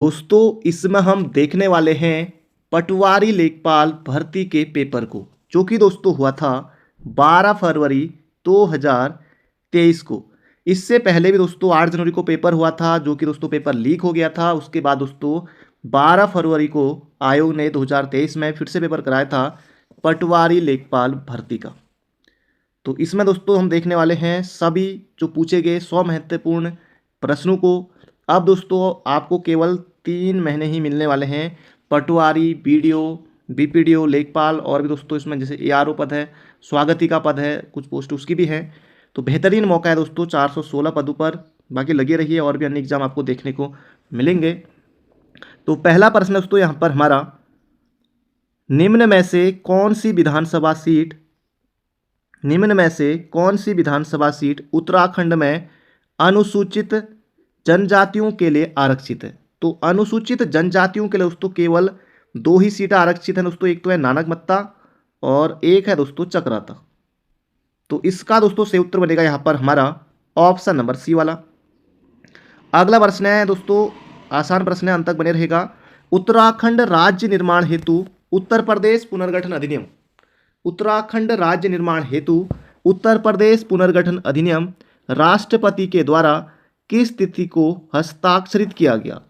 दोस्तों इसमें हम देखने वाले हैं पटवारी लेखपाल भर्ती के पेपर को, जो कि दोस्तों हुआ था 12 फरवरी 2023 को। इससे पहले भी दोस्तों 8 जनवरी को पेपर हुआ था, जो कि दोस्तों पेपर लीक हो गया था। उसके बाद दोस्तों 12 फरवरी को आयोग ने 2023 में फिर से पेपर कराया था पटवारी लेखपाल भर्ती का। तो इसमें दोस्तों हम देखने वाले हैं सभी जो पूछे गए 100 महत्वपूर्ण प्रश्नों को। अब दोस्तों आपको केवल 3 महीने ही मिलने वाले हैं पटवारी, बीडीओ, बीपीडीओ, लेखपाल और भी दोस्तों इसमें जैसे एआरओ पद है, स्वागती का पद है, कुछ पोस्ट उसकी भी है। तो बेहतरीन मौका है दोस्तों 416 पदों पर। बाकी लगे रहिए, और भी अन्य एग्जाम आपको देखने को मिलेंगे। तो पहला प्रश्न दोस्तों यहाँ पर हमारा, निम्न में से कौन सी विधानसभा सीट उत्तराखंड में अनुसूचित जनजातियों के लिए आरक्षित है? तो अनुसूचित जनजातियों के लिए दोस्तों केवल 2 ही सीटें आरक्षित हैं दोस्तों, एक तो है नानकमत्ता और एक है दोस्तों चक्राता। तो इसका दोस्तों सही उत्तर बनेगा यहाँ पर हमारा ऑप्शन नंबर सी वाला। अगला प्रश्न है दोस्तों, आसान प्रश्न है, अंत तक बने रहेगा। उत्तराखंड राज्य निर्माण हेतु उत्तर प्रदेश पुनर्गठन अधिनियम, उत्तराखंड राज्य निर्माण हेतु उत्तर प्रदेश पुनर्गठन अधिनियम राष्ट्रपति के द्वारा किस तिथि को हस्ताक्षरित किया गया?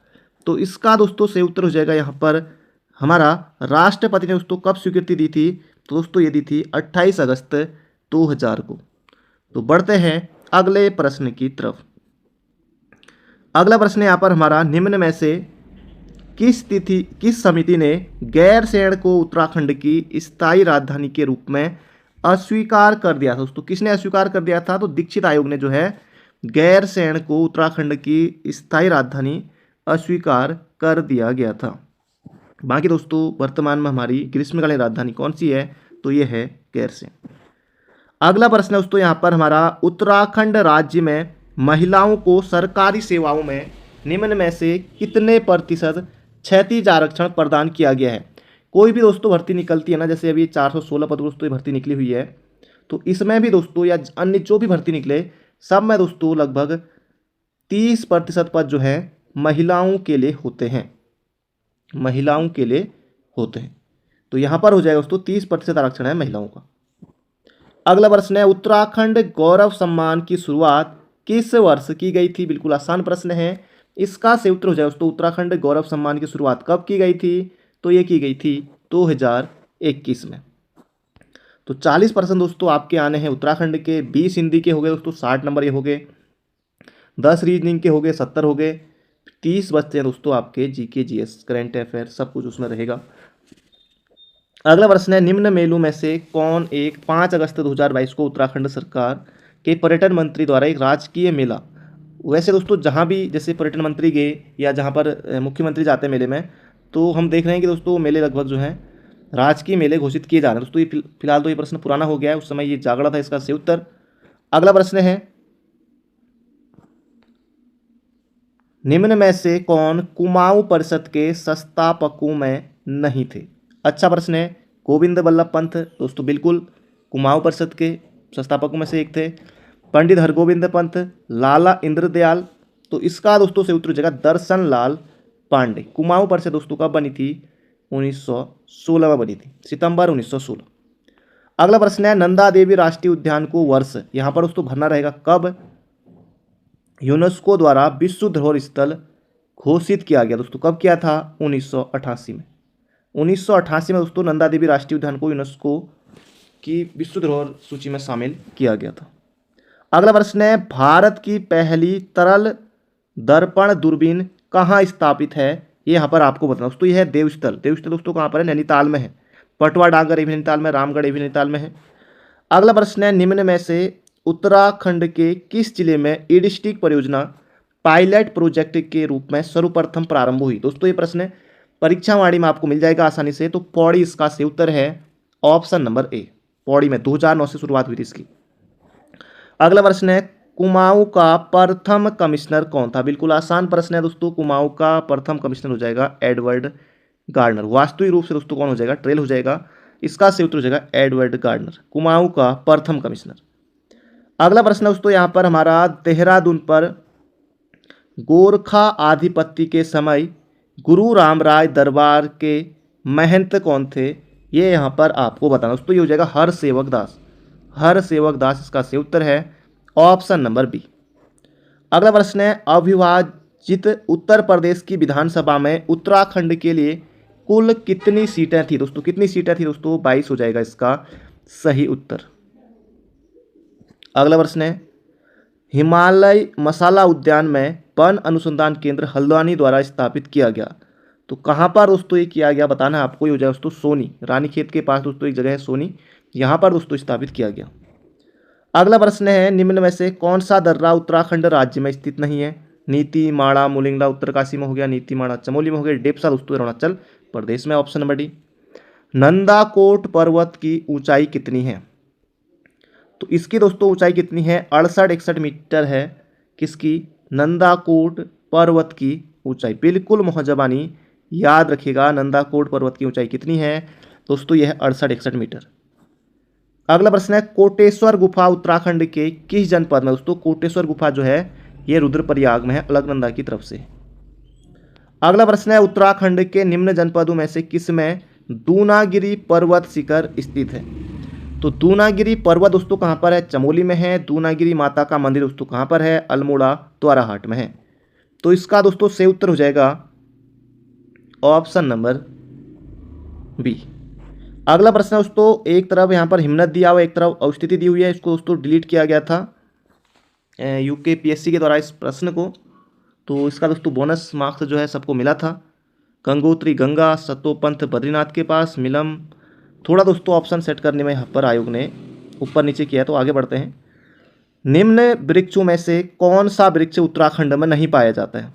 तो इसका दोस्तों सही उत्तर हो जाएगा यहाँ पर हमारा, राष्ट्रपति ने दोस्तों कब स्वीकृति दी थी? तो दोस्तों ये दी थी 28 अगस्त 2000 को। तो बढ़ते हैं अगले प्रश्न की तरफ। अगला प्रश्न यहाँ पर हमारा, निम्न में से किस समिति ने गैरसैंण को उत्तराखंड की स्थायी राजधानी के रूप में अस्वीकार कर दिया था? दोस्तों किसने अस्वीकार कर दिया था? तो दीक्षित आयोग ने जो है गैरसैंण को उत्तराखंड की स्थायी राजधानी अस्वीकार कर दिया गया था। बाकी दोस्तों वर्तमान में हमारी ग्रीष्मकालीन राजधानी कौन सी है? तो ये है गैरसैंण। अगला प्रश्न दोस्तों यहाँ पर हमारा, उत्तराखंड राज्य में महिलाओं को सरकारी सेवाओं में निम्न में से कितने प्रतिशत क्षैतिज आरक्षण प्रदान किया गया है? कोई भी दोस्तों भर्ती निकलती है ना, जैसे अभी 416 पद दोस्तों भर्ती निकली हुई है, तो इसमें भी दोस्तों या अन्य जो भी भर्ती निकले सब में दोस्तों लगभग 30% पद जो है महिलाओं के लिए होते हैं, महिलाओं के लिए होते हैं। तो यहाँ पर हो जाएगा दोस्तों 30% आरक्षण है महिलाओं का। अगला प्रश्न है, उत्तराखंड गौरव सम्मान की शुरुआत किस वर्ष की गई थी? बिल्कुल आसान प्रश्न है, इसका सही उत्तर हो जाएगा दोस्तों, उत्तराखंड गौरव सम्मान की शुरुआत कब की गई थी? तो ये की गई थी 2021 में। तो 40% दोस्तों आपके आने हैं उत्तराखंड के, 20 हिंदी के हो गए दोस्तों, 60 नंबर ये हो गए, 10 रीजनिंग के हो गए, 70 हो गए, 30 बचते हैं दोस्तों आपके जीके, जीएस, करंट अफेयर, सब कुछ उसमें रहेगा। अगला प्रश्न है, निम्न मेलों में से कौन एक 5 अगस्त 2022 को उत्तराखंड सरकार के पर्यटन मंत्री द्वारा एक राजकीय मेला? वैसे दोस्तों जहाँ भी जैसे पर्यटन मंत्री गए या जहाँ पर मुख्यमंत्री जाते हैं मेले में, तो हम देख रहे हैं कि दोस्तों मेले लगभग जो हैं राजकीय मेले घोषित किए जा रहे हैं दोस्तों। ये फिलहाल तो ये प्रश्न पुराना हो गया है, उस समय ये जागड़ा था, इसका सही उत्तर। अगला प्रश्न है, निम्न में से कौन कुमाऊं परिषद के संस्थापकों में नहीं थे? अच्छा प्रश्न है, गोविंद बल्लभ पंत दोस्तों बिल्कुल कुमाऊं परिषद के संस्थापकों में से एक थे। पंडित हरगोविंद पंत, लाला इंद्रदयाल, तो इसका दोस्तों सही उत्तर हो जाएगा दर्शन लाल पांडे। कुमाऊं परिषद दोस्तों कब बनी थी? 1916 में बनी थी, सितंबर 1916। अगला प्रश्न है, नंदा देवी राष्ट्रीय उद्यान को वर्ष यहाँ पर दोस्तों भरना रहेगा कब यूनेस्को द्वारा विश्व धरोहर स्थल घोषित किया गया? दोस्तों कब किया था? 1988 में। 1988 में दोस्तों नंदा देवी राष्ट्रीय उद्यान को यूनेस्को की विश्व धरोहर सूची में शामिल किया गया था। अगला प्रश्न है, भारत की पहली तरल दर्पण दूरबीन कहाँ स्थापित है? ये यहाँ पर आपको बताना दोस्तों, ये है देवस्थल। देवस्थल दोस्तों कहाँ पर है? नैनीताल में है। पटवा डांगर ये भी नैनीताल में, रामगढ़ ये भी नैनीताल में है। अगला प्रश्न है, निम्न में से उत्तराखंड के किस जिले में ई डिस्ट्रिक्ट परियोजना पायलट प्रोजेक्ट के रूप में सर्वप्रथम प्रारंभ हुई? दोस्तों ये प्रश्न परीक्षा वाणी में आपको मिल जाएगा आसानी से। तो पौड़ी इसका सही उत्तर है, ऑप्शन नंबर ए। पौड़ी में 2009 से शुरुआत हुई थी इसकी। अगला प्रश्न है, कुमाऊं का प्रथम कमिश्नर कौन था? बिल्कुल आसान प्रश्न है दोस्तों, कुमाऊं का प्रथम कमिश्नर हो जाएगा एडवर्ड गार्डनर। वास्तविक रूप से दोस्तों कौन हो जाएगा? ट्रेल हो जाएगा। इसका सही उत्तर हो जाएगा एडवर्ड गार्डनर, कुमाऊं का प्रथम कमिश्नर। अगला प्रश्न दोस्तों यहाँ पर हमारा, देहरादून पर गोरखा आधिपत्य के समय गुरु रामराय दरबार के महंत कौन थे, ये यहाँ पर आपको बताना दोस्तों। ये हो जाएगा हरसेवक दास। हरसेवक दास इसका सही उत्तर है, ऑप्शन नंबर बी। अगला प्रश्न है, अविभाजित उत्तर प्रदेश की विधानसभा में उत्तराखंड के लिए कुल कितनी सीटें थी दोस्तों? कितनी सीटें थी दोस्तों? 22 हो जाएगा इसका सही उत्तर। अगला प्रश्न है, हिमालय मसाला उद्यान में वन अनुसंधान केंद्र हल्द्वानी द्वारा स्थापित किया गया, तो कहाँ पर दोस्तों ये किया गया बताना है आपको। ये हो जाएगा दोस्तों सोनी, रानीखेत के पास दोस्तों एक जगह है सोनी, यहाँ पर दोस्तों स्थापित किया गया। अगला प्रश्न है, निम्न में से कौन सा दर्रा उत्तराखंड राज्य में स्थित नहीं है? नीति माड़ा मुलिंगला उत्तरकाशी में हो गया, नीति माड़ा चमोली में हो गया, डेपसा दोस्तों अरुणाचल प्रदेश में, ऑप्शन नंबर डी। नंदाकोट पर्वत की ऊंचाई कितनी है? तो इसकी दोस्तों ऊंचाई कितनी है? 68-61 मीटर है। किसकी? नंदाकोट पर्वत की ऊंचाई। बिल्कुल मोहजबानी याद रखिएगा, नंदाकोट पर्वत की ऊंचाई कितनी है दोस्तों? यह है 68-61 मीटर। अगला प्रश्न है, कोटेश्वर गुफा उत्तराखंड के किस जनपद में दोस्तों? कोटेश्वर गुफा जो है ये रुद्रप्रयाग में है, अलकनंदा की तरफ से। अगला प्रश्न है, उत्तराखंड के निम्न जनपदों में से किस में दूनागिरी पर्वत शिखर स्थित है? तो दूनागिरी पर्वत दोस्तों कहाँ पर है? चमोली में है। दूनागिरी माता का मंदिर दोस्तों कहाँ पर है? अल्मोड़ा द्वाराहाट में है। तो इसका दोस्तों सही उत्तर हो जाएगा ऑप्शन नंबर बी। अगला प्रश्न दोस्तों, एक तरफ यहाँ पर हिमनद दिया हुआ, एक तरफ अवस्थिति दी हुई है, इसको दोस्तों डिलीट किया गया था यूकेपीएससी के द्वारा इस प्रश्न को, तो इसका दोस्तों बोनस मार्क्स जो है सबको मिला था। गंगोत्री गंगा सतोपंथ बद्रीनाथ के पास, मिलम थोड़ा दोस्तों ऑप्शन सेट करने में यहाँ पर आयोग ने ऊपर नीचे किया, तो आगे बढ़ते हैं। निम्न वृक्षों में से कौन सा वृक्ष उत्तराखंड में नहीं पाया जाता है?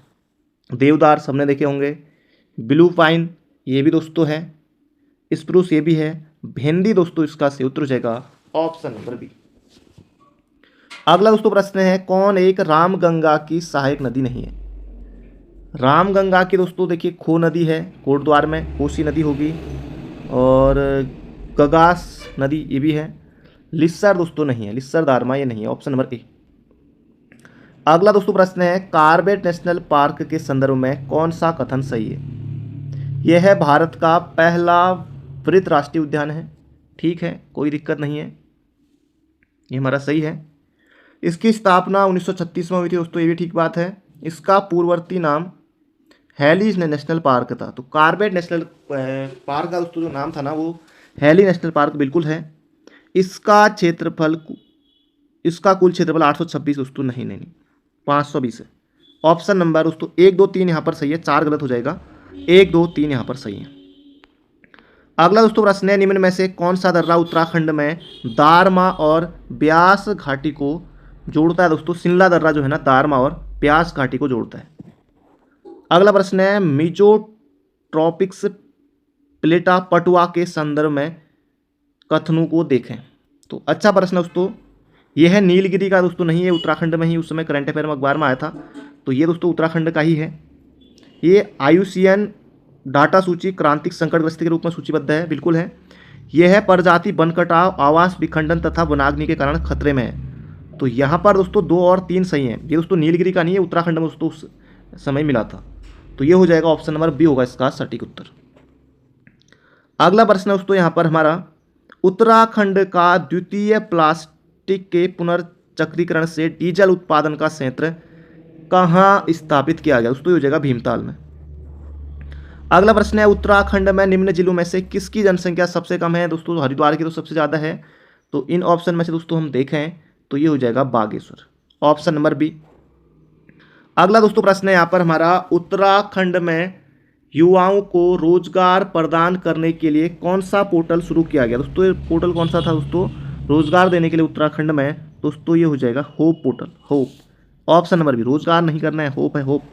देवदार सबने देखे होंगे, ब्लू पाइन ये भी दोस्तों है, स्प्रूस ये भी है, भेंदी दोस्तों इसका सही उत्तर हो जाएगा ऑप्शन नंबर बी। अगला दोस्तों प्रश्न है, कौन एक रामगंगा की सहायक नदी नहीं है? रामगंगा की दोस्तों देखिए खो नदी है कोटद्वार में, कोसी नदी होगी, और गगास नदी ये भी है। लिस्सर दोस्तों नहीं है, लिस्सर दारमा ये नहीं है, ऑप्शन नंबर ए। अगला दोस्तों प्रश्न है, कॉर्बेट नेशनल पार्क के संदर्भ में कौन सा कथन सही है? यह है भारत का पहला वृत्त राष्ट्रीय उद्यान है, ठीक है, कोई दिक्कत नहीं है, ये हमारा सही है। इसकी स्थापना 1936 में हुई थी दोस्तों, ये भी ठीक बात है। इसका पूर्ववर्ती नाम हैली नेशनल पार्क था, तो कॉर्बेट नेशनल पार्क का दोस्तों जो नाम था ना वो हैली नेशनल पार्क बिल्कुल है। इसका क्षेत्रफल, इसका कुल क्षेत्रफल 826 दोस्तों नहीं नहीं नहीं 520 है। ऑप्शन नंबर दोस्तों 1 2 3 यहाँ पर सही है, 4 गलत हो जाएगा, 1 2 3 यहाँ पर सही है। अगला दोस्तों प्रश्न है, निम्न में से कौन सा दर्रा उत्तराखंड में दारमा और ब्यास घाटी को जोड़ता है दोस्तों? शिमला दर्रा जो है ना दारमा और ब्यास घाटी को जोड़ता है। अगला प्रश्न है, मिजोट्रॉपिक्स प्लेटा पटुआ के संदर्भ में कथनों को देखें। तो अच्छा प्रश्न दोस्तों, यह है नीलगिरी का दोस्तों नहीं है, उत्तराखंड में ही उस समय करंट अफेयर में अखबार में आया था, तो ये दोस्तों उत्तराखंड का ही है। ये IUCN डाटा सूची क्रांतिक संकटग्रस्त के रूप में सूचीबद्ध है, बिल्कुल है। यह है प्रजाति वन कटाव आवास विखंडन तथा वनाग्नि के कारण खतरे में है, तो यहाँ पर दोस्तों 2 और 3 सही हैं। ये दोस्तों नीलगिरी का नहीं है, उत्तराखंड में दोस्तों उस समय मिला था, तो ये हो जाएगा ऑप्शन नंबर बी होगा इसका सटीक उत्तर। अगला प्रश्न दोस्तों यहाँ पर हमारा, उत्तराखंड का द्वितीय प्लास्टिक के पुनर्चक्रीकरण से डीजल उत्पादन का संयंत्र कहाँ स्थापित किया गया दोस्तों? ये हो जाएगा भीमताल में। अगला प्रश्न है, उत्तराखंड में निम्न जिलों में से किसकी जनसंख्या सबसे कम है दोस्तों? हरिद्वार की तो सबसे ज़्यादा है, तो इन ऑप्शन में से दोस्तों हम देखें तो ये हो जाएगा बागेश्वर, ऑप्शन नंबर बी। अगला दोस्तों प्रश्न है यहाँ पर हमारा, उत्तराखंड में युवाओं को रोजगार प्रदान करने के लिए कौन सा पोर्टल शुरू किया गया दोस्तों? ये पोर्टल कौन सा था दोस्तों रोजगार देने के लिए उत्तराखंड में? दोस्तों ये हो जाएगा hope portal, hope, option number B. रोजगार नहीं करना है, होप है, होप।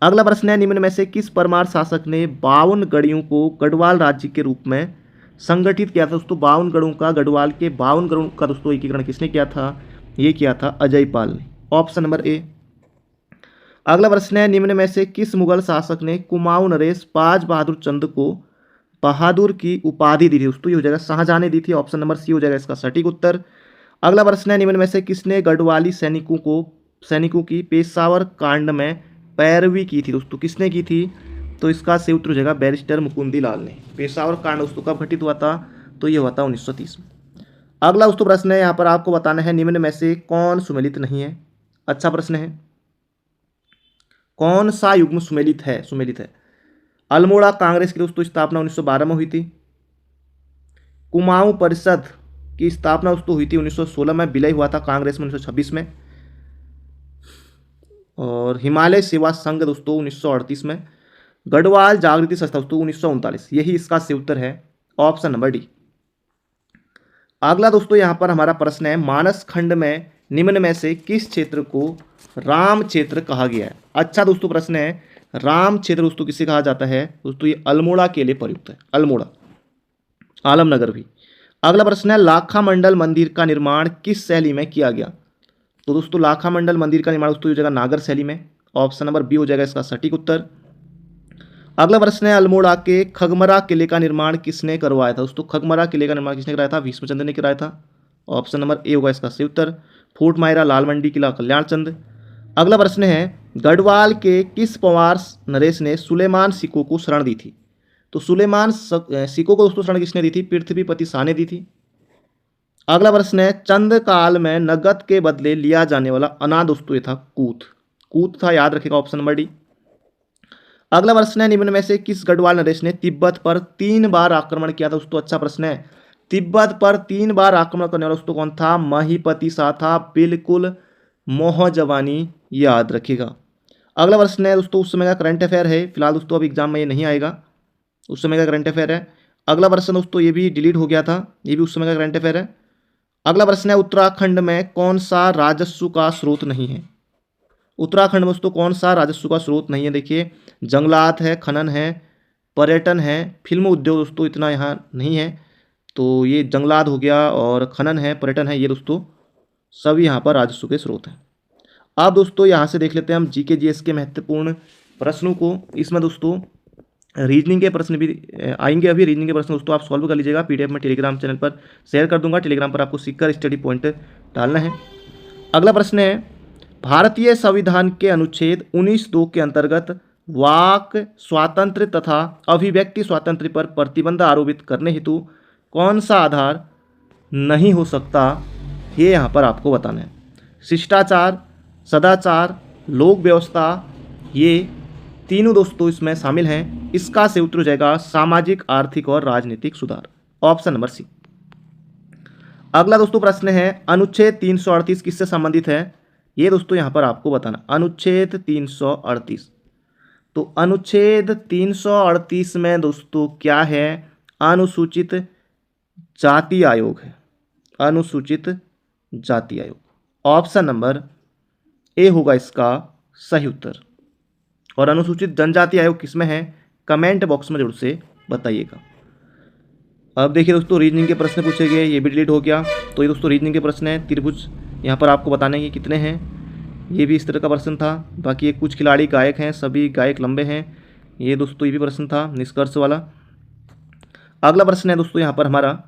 अगला प्रश्न है, निम्न में से किस परमार शासक ने 52 गढ़ियों को गढ़वाल राज्य के रूप में संगठित किया था दोस्तों? 52 गढ़ों का, गढ़वाल के 52 गढ़ों का दोस्तों एकीकरण किसने किया था? ये किया था अजय पाल ने, ऑप्शन नंबर ए। अगला प्रश्न है, निम्न में से किस मुगल शासक ने कुमाऊं नरेश बाज बहादुर चंद को बहादुर की उपाधि दी थी दोस्तों? ये हो जाएगा शाहजहां ने दी थी, ऑप्शन नंबर सी हो जाएगा इसका सटीक उत्तर। अगला प्रश्न है, निम्न में से किसने गढ़वाली सैनिकों की पेशावर कांड में पैरवी की थी दोस्तों? किसने की थी? तो इसका सही उत्तर हो जाएगा बैरिस्टर मुकुंदी लाल ने। पेशावर कांड दोस्तों कब घटित हुआ था? तो ये हुआ था 1930 में। अगला दोस्तों प्रश्न है, यहाँ पर आपको बताना है निम्न में से कौन सुमेलित नहीं है। अच्छा प्रश्न है, कौन सा युग्म सुमेलित है? अल्मोड़ा कांग्रेस की दोस्तों स्थापना 1912 में हुई थी। कुमाऊं परिषद की स्थापना दोस्तों हुई थी 1916 में, विलय हुआ था कांग्रेस में 1926 में। और हिमालय सेवा संघ दोस्तों 1938 में। गढ़वाल जागृति संस्था दोस्तों 1939। यही इसका सही उत्तर है, ऑप्शन नंबर डी। अगला दोस्तों यहाँ पर हमारा प्रश्न है, मानस खंड में निम्न में से किस क्षेत्र को राम क्षेत्र कहा गया है? अच्छा दोस्तों प्रश्न है, राम क्षेत्र दोस्तों किसे कहा जाता है? दोस्तों ये अल्मोड़ा के लिए प्रयुक्त है, अल्मोड़ा, आलमनगर भी। अगला प्रश्न है, लाखा मंडल मंदिर का निर्माण किस शैली में किया गया? तो दोस्तों लाखा मंडल मंदिर का निर्माण दोस्तों हो जाएगा नागर शैली में। ऑप्शन नंबर बी हो जाएगा इसका सटीक उत्तर। अगला प्रश्न है, अल्मोड़ा के खगमरा किले का निर्माण किसने करवाया था? दोस्तों खगमरा किले का निर्माण किसने कराया था? भीष्मचंद्र ने कराया था। ऑप्शन नंबर ए होगा इसका सही उत्तर। फूट मायरा, लाल मंडी किला, कल्याण चंद। अगला प्रश्न है, गढ़वाल के किस पवार नरेश ने सुलेमान सिको को शरण दी थी? तो सुलेमान सिको को दोस्तों शरण किसने दी थी? पृथ्वीपति शाह ने दी थी। अगला प्रश्न है, चंद काल में नगद के बदले लिया जाने वाला अनाज दोस्तों ये था कूत था, याद रखेगा ऑप्शन नंबर डी। अगला प्रश्न है, निम्न में से किस गढ़वाल नरेश ने तिब्बत पर 3 बार आक्रमण किया था? दोस्तों अच्छा प्रश्न है, तिब्बत पर 3 बार आक्रमण करने वाला दोस्तों कौन था? महीपति शाह था, बिल्कुल मोहजवानी, याद रखिएगा। अगला प्रश्न है दोस्तों, उस समय का करंट अफेयर है, फिलहाल दोस्तों अब एग्जाम में ये नहीं आएगा, उस समय का करंट अफेयर है। अगला प्रश्न दोस्तों ये भी डिलीट हो गया था, ये भी उस समय का करंट अफेयर है। अगला प्रश्न है, उत्तराखंड में कौन सा राजस्व का स्रोत नहीं है? उत्तराखंड में दोस्तों कौन सा राजस्व का स्रोत नहीं है? देखिए, जंगलात है, खनन है, पर्यटन है, फिल्म उद्योग दोस्तों इतना यहाँ नहीं है। तो ये जंगलात हो गया और खनन है, पर्यटन है, ये दोस्तों सभी यहाँ पर राजस्व के स्रोत हैं। अब दोस्तों यहाँ से देख लेते हैं हम जीके जीएस के महत्वपूर्ण प्रश्नों को। इसमें दोस्तों रीजनिंग के प्रश्न भी आएंगे। अभी रीजनिंग के प्रश्न दोस्तों आप सॉल्व कर लीजिएगा, पीडीएफ में टेलीग्राम चैनल पर शेयर कर दूंगा। टेलीग्राम पर आपको सीखकर स्टडी पॉइंट डालना है। अगला प्रश्न है, भारतीय संविधान के अनुच्छेद 19(2) के अंतर्गत वाक स्वातंत्र्य तथा अभिव्यक्ति स्वातंत्र्य पर प्रतिबंध आरोपित करने हेतु कौन सा आधार नहीं हो सकता? ये यहाँ पर आपको बताना है। शिष्टाचार, सदाचार, लोक व्यवस्था, ये तीनों दोस्तों इसमें शामिल हैं। इसका सही उत्तर हो जाएगा सामाजिक, आर्थिक और राजनीतिक सुधार, ऑप्शन नंबर सी। अगला दोस्तों प्रश्न है, अनुच्छेद 338 किससे संबंधित है? ये दोस्तों यहाँ पर आपको बताना, अनुच्छेद 338। तो अनुच्छेद 338 में दोस्तों क्या है? अनुसूचित जाति आयोग है, अनुसूचित जाति आयोग। ऑप्शन नंबर ए होगा इसका सही उत्तर। और अनुसूचित जनजाति आयोग किसमें है? कमेंट बॉक्स में जरूर से बताइएगा। अब देखिए दोस्तों, रीजनिंग के प्रश्न पूछे गए, ये भी डिलीट हो गया। तो ये दोस्तों रीजनिंग के प्रश्न है। त्रिभुज यहाँ पर आपको बताने के कितने हैं, ये भी इस तरह का प्रश्न था। बाकी ये कुछ खिलाड़ी गायक हैं, सभी गायक लंबे हैं, ये दोस्तों ये भी प्रश्न था निष्कर्ष वाला। अगला प्रश्न है दोस्तों यहाँ पर हमारा,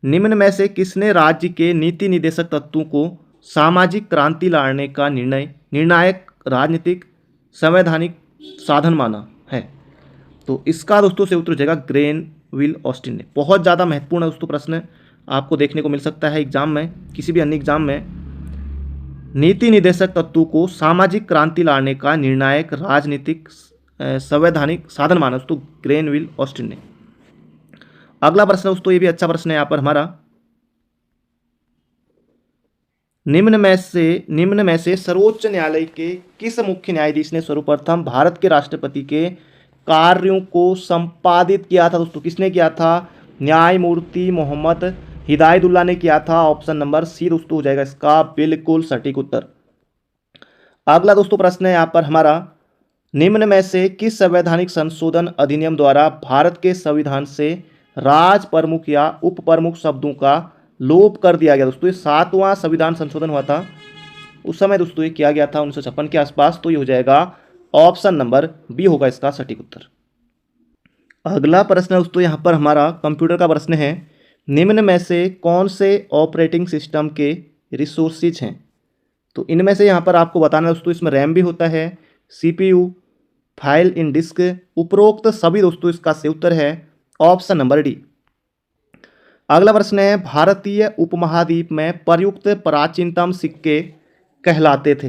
निम्न में से किसने राज्य के नीति निदेशक तत्वों को सामाजिक क्रांति लाने का निर्णायक राजनीतिक संवैधानिक साधन माना है? तो इसका दोस्तों से उत्तर हो जाएगा ग्रेनविल ऑस्टिन ने। बहुत ज़्यादा महत्वपूर्ण है दोस्तों प्रश्न, आपको देखने को मिल सकता है एग्जाम में, किसी भी अन्य एग्जाम में। नीति निदेशक तत्वों को सामाजिक क्रांति लाने का निर्णायक राजनीतिक संवैधानिक साधन माना दोस्तों ग्रेनविल ऑस्टिन ने। अगला प्रश्न दोस्तों ये भी अच्छा प्रश्न है यहाँ पर हमारा, निम्न में से सर्वोच्च न्यायालय के किस मुख्य न्यायाधीश ने सर्वप्रथम भारत के राष्ट्रपति के कार्यों को संपादित किया था? दोस्तों किसने किया था? न्यायमूर्ति मोहम्मद हिदायतुल्ला ने किया था। ऑप्शन नंबर सी दोस्तों हो जाएगा इसका बिल्कुल सटीक उत्तर। अगला दोस्तों प्रश्न है यहाँ पर हमारा, निम्न में से किस संवैधानिक संशोधन अधिनियम द्वारा भारत के संविधान से राज प्रमुख या उप प्रमुख शब्दों का लोप कर दिया गया? दोस्तों ये 7वां संविधान संशोधन हुआ था, उस समय दोस्तों ये किया गया था 1956 के आसपास। तो ये हो जाएगा ऑप्शन नंबर बी होगा इसका सटीक उत्तर। अगला प्रश्न दोस्तों यहाँ पर हमारा कंप्यूटर का प्रश्न है, निम्न में से कौन से ऑपरेटिंग सिस्टम के रिसोर्सेज हैं? तो इनमें से यहाँ पर आपको बताना है दोस्तों, इसमें रैम भी होता है, CPU, फाइल इन डिस्क। उपरोक्त सभी दोस्तों इसका सही उत्तर है ऑप्शन नंबर डी। अगला प्रश्न है भारतीय उपमहाद्वीप में प्रयुक्त प्राचीनतम सिक्के कहलाते थे।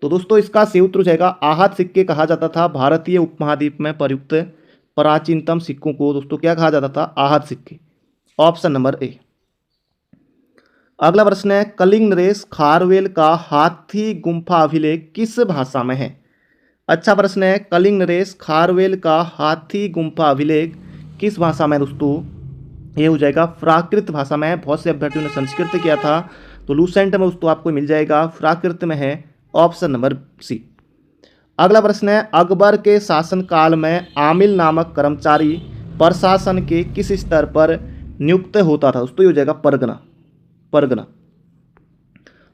तो दोस्तों इसका सही उत्तर हो जाएगा आहत सिक्के कहा जाता था। भारतीय उपमहाद्वीप में प्रयुक्त प्राचीनतम सिक्कों को दोस्तों क्या कहा जाता था? आहत सिक्के। Option number A. अगला प्रश्न है कलिंग नरेश खारवेल का हाथी गुम्फा अभिलेख किस भाषा में है? अच्छा प्रश्न है, कलिंग नरेश खारवेल का हाथी गुम्फा अभिलेख किस भाषा में दोस्तों? ये हो जाएगा प्राकृत भाषा में। बहुत से अभ्यर्थियों ने संस्कृत किया था, तो लूसेंट में दोस्तों आपको मिल जाएगा, प्राकृत में है। Option number C. अगला प्रश्न है अकबर के शासनकाल में आमिल नामक कर्मचारी प्रशासन के किस स्तर पर नियुक्त होता था? दोस्तों ये हो जाएगा परगना। परगना।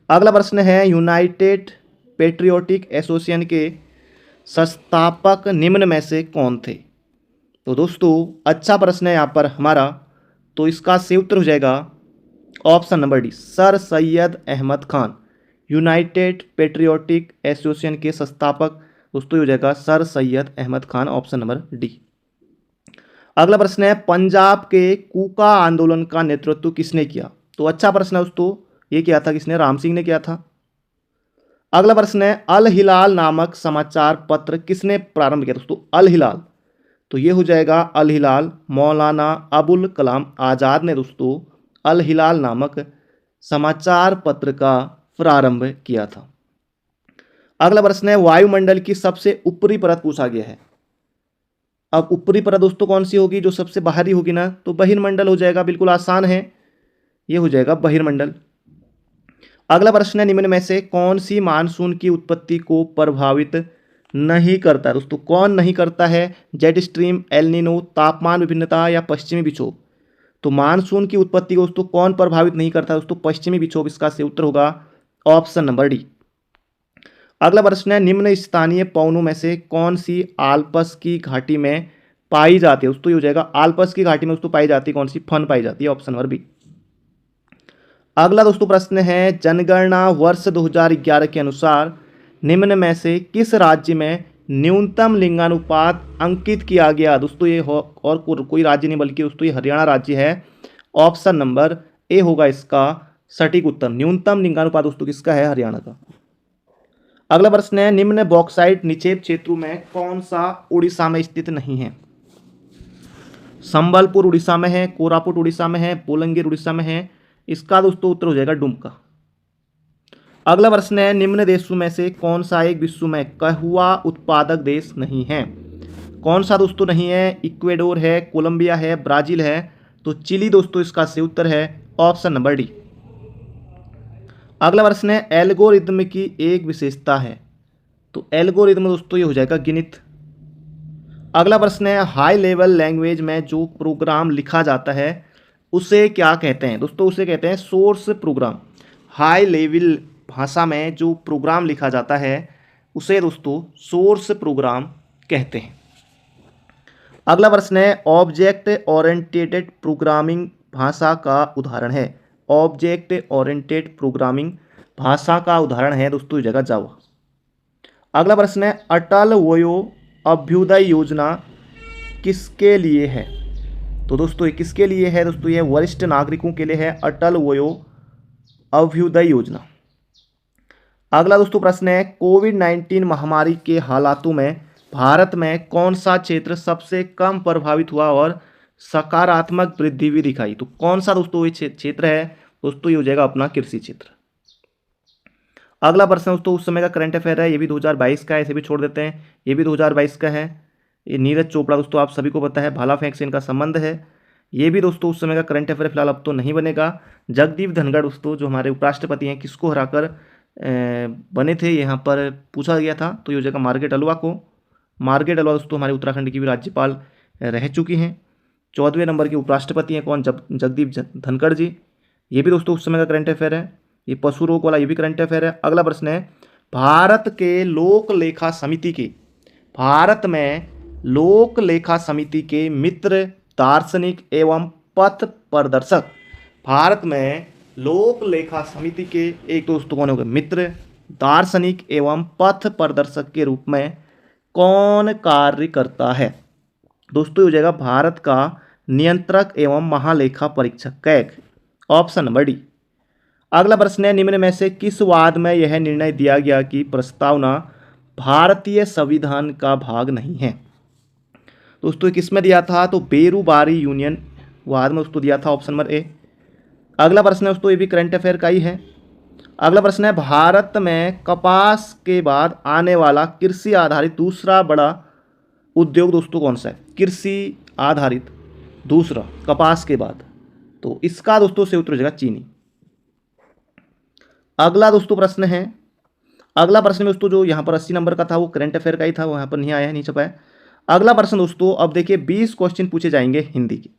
अगला प्रश्न है यूनाइटेड पेट्रियोटिक एसोसिएशन के संस्थापक निम्न में से कौन थे? तो दोस्तों अच्छा प्रश्न है यहाँ पर हमारा, तो इसका सही उत्तर हो जाएगा option number D, sir Syed Ahmad Khan. United Patriotic Association के संस्थापक दोस्तों हो जाएगा sir Syed Ahmad Khan. Option number D. अगला प्रश्न है पंजाब के कूका आंदोलन का नेतृत्व किसने किया? तो अच्छा प्रश्न है दोस्तों, ये किया था किसने? राम सिंह ने किया था। अगला प्रश्न है अल हिलाल नामक समाचार पत्र किसने प्रारंभ किया? दोस्तों अल हिलाल, तो ये हो जाएगा अल हिलाल मौलाना अबुल कलाम आज़ाद ने दोस्तों अल हिलाल नामक समाचार पत्र का प्रारंभ किया था। अगला प्रश्न है वायुमंडल की सबसे ऊपरी परत पूछा गया है। अब ऊपरी परत दोस्तों कौन सी होगी? जो सबसे बाहरी होगी ना, तो बहिर्मंडल हो जाएगा। बिल्कुल आसान है, ये हो जाएगा बहिर्मंडल। अगला प्रश्न है निम्न में से कौन सी मानसून की उत्पत्ति को प्रभावित नहीं करता? दोस्तों कौन नहीं करता है? जेट स्ट्रीम, एल नीनो, तापमान विभिन्नता या पश्चिमी विक्षोभ? तो मानसून की उत्पत्ति को दोस्तों कौन प्रभावित नहीं करता? दोस्तों पश्चिमी विक्षोभ इसका सही उत्तर होगा ऑप्शन नंबर डी। अगला प्रश्न है निम्न स्थानीय पवनों में से कौन सी आल्प्स की घाटी में पाई जाती है? दोस्तों ये हो जाएगा आल्प्स की घाटी में दोस्तों पाई जाती है कौन सी? फन पाई जाती है। Option number B. अगला दोस्तों प्रश्न है जनगणना वर्ष 2011 के अनुसार निम्न में से किस राज्य में न्यूनतम लिंगानुपात अंकित किया गया? दोस्तों ये और कोई राज्य नहीं बल्कि दोस्तों ये हरियाणा राज्य है। ऑप्शन नंबर ए होगा इसका सटीक उत्तर। न्यूनतम लिंगानुपात दोस्तों किसका है? हरियाणा का। अगला प्रश्न है निम्न बॉक्साइट निक्षेप क्षेत्रों में कौन सा उड़ीसा में स्थित नहीं है? संबलपुर उड़ीसा में है, कोरापुट उड़ीसा में है, बोलांगीर उड़ीसा में है। इसका दोस्तों उत्तर हो जाएगा डुमका। अगला प्रश्न है निम्न देशों में से कौन सा एक विश्व में कहवा उत्पादक देश नहीं है? कौन सा दोस्तों नहीं है? इक्वेडोर है, कोलंबिया है, ब्राजील है। तो चिली दोस्तों इसका सही उत्तर है ऑप्शन नंबर डी। अगला प्रश्न है एल्गोरिथम की एक विशेषता है। तो एल्गोरिथम दोस्तों ये हो जाएगा गिनित। अगला प्रश्न है हाई लेवल लैंग्वेज में जो प्रोग्राम लिखा जाता है उसे क्या कहते हैं? दोस्तों उसे कहते हैं सोर्स प्रोग्राम। हाई लेवल भाषा में जो प्रोग्राम लिखा जाता है उसे दोस्तों सोर्स प्रोग्राम कहते हैं। अगला प्रश्न है ऑब्जेक्ट ओरिएंटेड प्रोग्रामिंग भाषा का उदाहरण है। ऑब्जेक्ट ओरिएंटेड प्रोग्रामिंग भाषा का उदाहरण है दोस्तों जगह जावा। अगला प्रश्न है अटल वयो अभ्युदय योजना किसके लिए है? तो दोस्तों ये किसके लिए है? दोस्तों ये वरिष्ठ नागरिकों के लिए है, अटल वयो अभ्युदय योजना। अगला दोस्तों प्रश्न है कोविड-19 महामारी के हालातों में भारत में कौन सा क्षेत्र सबसे कम प्रभावित हुआ और सकारात्मक वृद्धि भी दिखाई? तो कौन सा दोस्तों ये क्षेत्र है? दोस्तों ये हो जाएगा अपना कृषि क्षेत्र। अगला प्रश्न दोस्तों उस समय का करंट अफेयर है, ये भी 2022 का है, इसे भी छोड़ देते हैं, ये भी 2022 का है। ये नीरज चोपड़ा दोस्तों आप सभी को पता है, भाला फेंक से इनका संबंध है। ये भी दोस्तों उस समय का करंट अफेयर फिलहाल अब तो नहीं बनेगा। जगदीप धनखड़ दोस्तों जो हमारे उपराष्ट्रपति हैं किसको हराकर बने थे यहाँ पर पूछा गया था, तो ये हो जाएगा मार्गरेट अल्वा को। मार्गरेट अल्वा दोस्तों हमारे उत्तराखंड की भी राज्यपाल रह चुकी हैं। 14वें नंबर के उपराष्ट्रपति हैं कौन? जगदीप धनखड़ जी। ये भी दोस्तों उस समय का करंट अफेयर है। ये पशु रोग वाला ये भी करंट अफेयर है। अगला प्रश्न है भारत में लोक लेखा समिति के मित्र दार्शनिक एवं पथ प्रदर्शक। भारत में लोक लेखा समिति के एक दोस्तों कौन हो गए? मित्र, दार्शनिक एवं पथ प्रदर्शक के रूप में कौन कार्य करता है? दोस्तों ये हो जाएगा भारत का नियंत्रक एवं महालेखा परीक्षक कैग। Option number D. अगला प्रश्न है, निम्न में से किस वाद में यह निर्णय दिया गया कि प्रस्तावना भारतीय संविधान का भाग नहीं है? दोस्तों किस में दिया था? तो बेरूबारी यूनियन वाद में उसको दिया था, ऑप्शन नंबर ए। अगला प्रश्न है दोस्तों, ये भी करंट अफेयर का ही है। अगला प्रश्न है, भारत में कपास के बाद आने वाला कृषि आधारित दूसरा बड़ा उद्योग दोस्तों कौन सा है? कृषि आधारित दूसरा कपास के बाद, तो इसका दोस्तों से उत्तर हो जाएगा चीनी। अगला दोस्तों प्रश्न है, अगला प्रश्न में दोस्तों जो यहाँ पर 80 नंबर का था वो करंट अफेयर का ही था, वो यहाँ पर नहीं आया है, नहीं छपा है। अगला प्रश्न दोस्तों, अब देखिए 20 क्वेश्चन पूछे जाएंगे हिंदी के।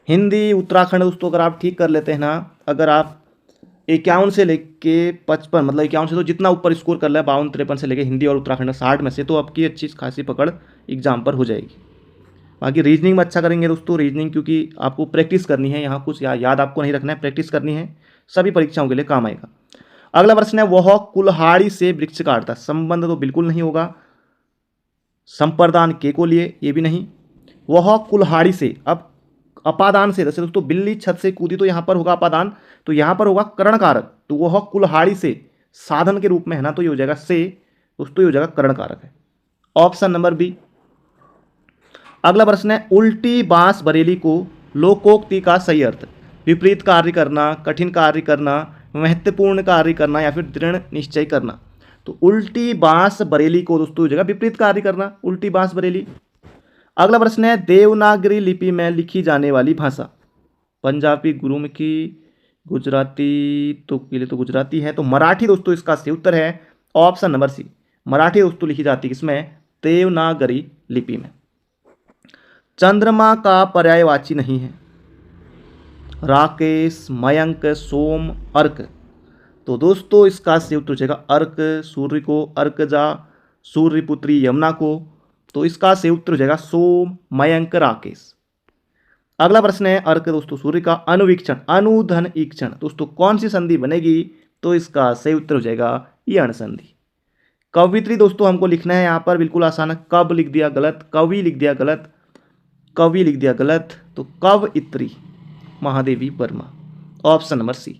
हिंदी उत्तराखंड दोस्तों अगर आप ठीक कर लेते हैं ना, अगर आप 51 से लेके 55 मतलब 51 से तो जितना ऊपर स्कोर कर ले 52-53 से लेके हिंदी और उत्तराखंड 60 में से, तो आपकी अच्छी खासी पकड़ एग्जाम पर हो जाएगी। बाकी रीजनिंग में अच्छा करेंगे दोस्तों, रीजनिंग क्योंकि आपको प्रैक्टिस करनी है, यहाँ कुछ याद आपको नहीं रखना है, प्रैक्टिस करनी है, सभी परीक्षाओं के लिए काम आएगा। अगला प्रश्न है, वह कुल्हाड़ी से वृक्ष काटता, संबंध तो बिल्कुल नहीं होगा। संप्रदान के को लिए, ये भी नहीं। वह कुल्हाड़ी से, अब अपादान से, जैसे दोस्तों बिल्ली छत से कूदी तो यहाँ पर होगा अपादान, तो यहाँ पर होगा करणकारक, तो वह कुल्हाड़ी से साधन के रूप में है ना, तो ये हो जाएगा से, दोस्तों ये हो जाएगा करणकारक है, ऑप्शन नंबर बी। अगला प्रश्न है, उल्टी बांस बरेली को लोकोक्ति का सही अर्थ? विपरीत कार्य करना, कठिन कार्य करना, महत्वपूर्ण कार्य करना या फिर दृढ़ निश्चय करना। तो उल्टी बांस बरेली को दोस्तों जगह विपरीत कार्य करना, उल्टी बांस बरेली। अगला प्रश्न है, देवनागरी लिपि में लिखी जाने वाली भाषा? पंजाबी, गुरुमुखी, गुजराती, तो के लिए तो गुजराती है, तो मराठी दोस्तों इसका सही उत्तर है, ऑप्शन नंबर सी। मराठी दोस्तों लिखी जाती है किसमें? देवनागरी लिपि में। चंद्रमा का पर्यायवाची नहीं है? राकेश, मयंक, सोम, अर्क। तो दोस्तों इसका सही उत्तर हो जाएगा अर्क, सूर्य को अर्कजा, सूर्यपुत्री यमुना को, तो इसका सही उत्तर हो जाएगा सोम, मयंक, राकेश। अगला प्रश्न है, अर्क दोस्तों सूर्य का अनुवीक्षण, अनुधन ईक्षण, दोस्तों कौन सी संधि बनेगी? तो इसका सही उत्तर हो जाएगा यण संधि। कवित्री दोस्तों हमको लिखना है यहाँ पर, बिल्कुल आसान है, कब लिख दिया गलत, कवि लिख दिया गलत, कवि लिख दिया गलत, तो कवयित्री Mahadevi Verma, option number C.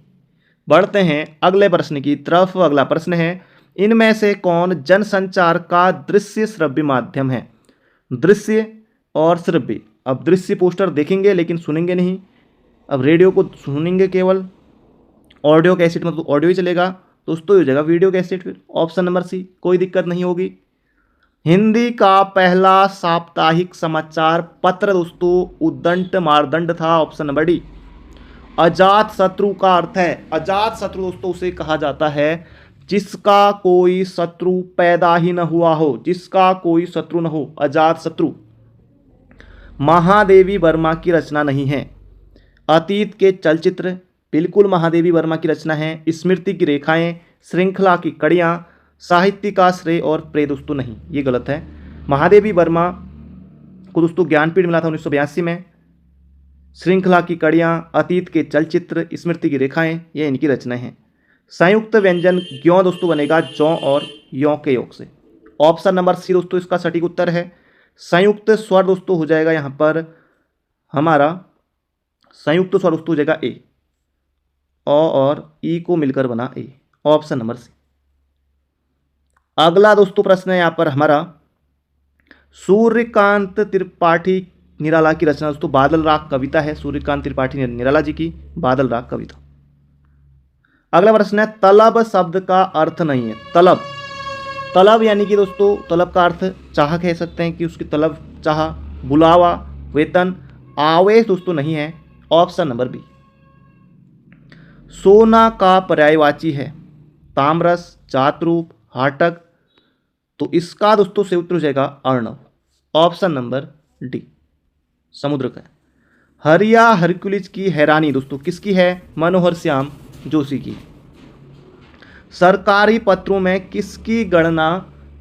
बढ़ते हैं अगले प्रश्न की तरफ। अगला प्रश्न है, इनमें से कौन जनसंचार का दृश्य श्रव्य माध्यम है? दृश्य और श्रव्य, अब दृश्य पोस्टर देखेंगे लेकिन सुनेंगे नहीं, अब रेडियो को सुनेंगे केवल, ऑडियो कैसेट मतलब ऑडियो ही चलेगा दोस्तों, ये हो जाएगा वीडियो कैसेट, फिर ऑप्शन नंबर सी, कोई दिक्कत नहीं होगी। हिंदी का पहला साप्ताहिक समाचार पत्र दोस्तों उद्दंड मारदंड था, ऑप्शन नंबर डी। अजात शत्रु का अर्थ है, अजात शत्रु दोस्तों उसे कहा जाता है जिसका कोई शत्रु पैदा ही न हुआ हो, जिसका कोई शत्रु न हो, अजात शत्रु। महादेवी वर्मा की रचना नहीं है। अतीत के चलचित्र बिल्कुल महादेवी वर्मा की रचना है। स्मृति की रेखाएं, श्रृंखला की कड़ियां, साहित्य का श्रेय और प्रे दोस्तों नहीं, ये गलत है। महादेवी वर्मा को दोस्तों ज्ञानपीठ मिला था 1982 में। श्रृंखला की कड़ियां, अतीत के चलचित्र, स्मृति की रेखाएं, ये इनकी रचनाएं हैं। संयुक्त व्यंजन ज्यों दोस्तों बनेगा जौ और यों के योग से, ऑप्शन नंबर सी दोस्तों इसका सटीक उत्तर है। संयुक्त स्वर दोस्तों हो जाएगा यहाँ पर हमारा, संयुक्त स्वर दोस्तों हो जाएगा ए, अ और ई को मिलकर बना ए, ऑप्शन नंबर सी। अगला दोस्तों प्रश्न है यहाँ पर हमारा, सूर्यकांत त्रिपाठी निराला की रचना दोस्तों बादल राग कविता है, सूर्यकांत त्रिपाठी निराला जी की बादल राग कविता। अगला प्रश्न है, तलब शब्द का अर्थ नहीं है। तलब, तलब यानी कि दोस्तों तलब का अर्थ चाह कह सकते हैं कि उसकी तलब, चाह, बुलावा, वेतन, आवेश दोस्तों नहीं है, ऑप्शन नंबर बी। सोना का पर्यायवाची है ताम्रस, जातरूप, हाटक, तो इसका दोस्तों से उत्तर हो जाएगा अर्णव, ऑप्शन नंबर डी, समुद्र का। हरिया हरकुलिस की हैरानी दोस्तों किसकी है? मनोहर श्याम जोशी की। सरकारी पत्रों में किसकी गणना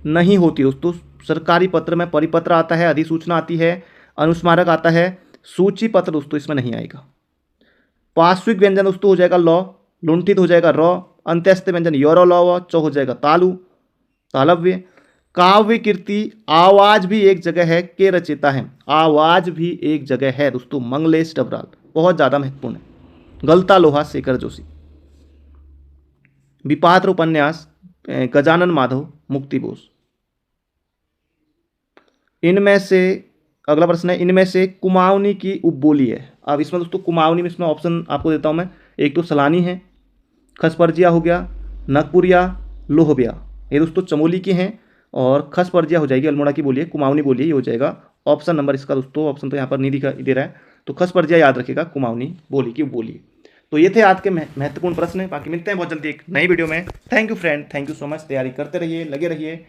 नहीं होती दोस्तों? सरकारी पत्र में परिपत्र आता है, अधिसूचना आती है, अनुस्मारक आता है, सूची पत्र दोस्तों इसमें नहीं आएगा। पार्श्विक व्यंजन दोस्तों हो जाएगा लौ, लुंठित हो जाएगा रौ, अंत्यस्थ व्यंजन योरो लौ, चौ हो जाएगा तालु, तालव्य, काव्य कीर्ति आवाज भी एक जगह है के रचयिता है। आवाज भी एक जगह है दोस्तों, मंगलेश डबराल, बहुत ज्यादा महत्वपूर्ण है। गलता लोहा शेखर जोशी। विपात्र उपन्यास गजानन माधव मुक्ति बोस। इनमें से अगला प्रश्न है, इनमें से कुमाऊनी की उपबोली है। अब इसमें दोस्तों कुमाऊनी में इसमें ऑप्शन आपको देता हूं मैं, एक तो सलानी है, खसपरजिया हो गया, नगपुरिया, लोहबिया, ये दोस्तों चमोली की हैं, और खसपरजिया हो जाएगी अल्मोड़ा की बोली है, कुमाऊनी बोली है, ये हो जाएगा ऑप्शन नंबर इसका दोस्तों, ऑप्शन तो यहाँ पर नहीं दिखाई दे रहा है, तो खसपरजिया याद रखिएगा, कुमाऊनी बोली की बोली। तो ये थे आज के महत्वपूर्ण प्रश्न। बाकी मिलते हैं बहुत जल्दी एक नई वीडियो में। Thank you friend, thank you so much. तैयारी करते रहिए, लगे रहिए।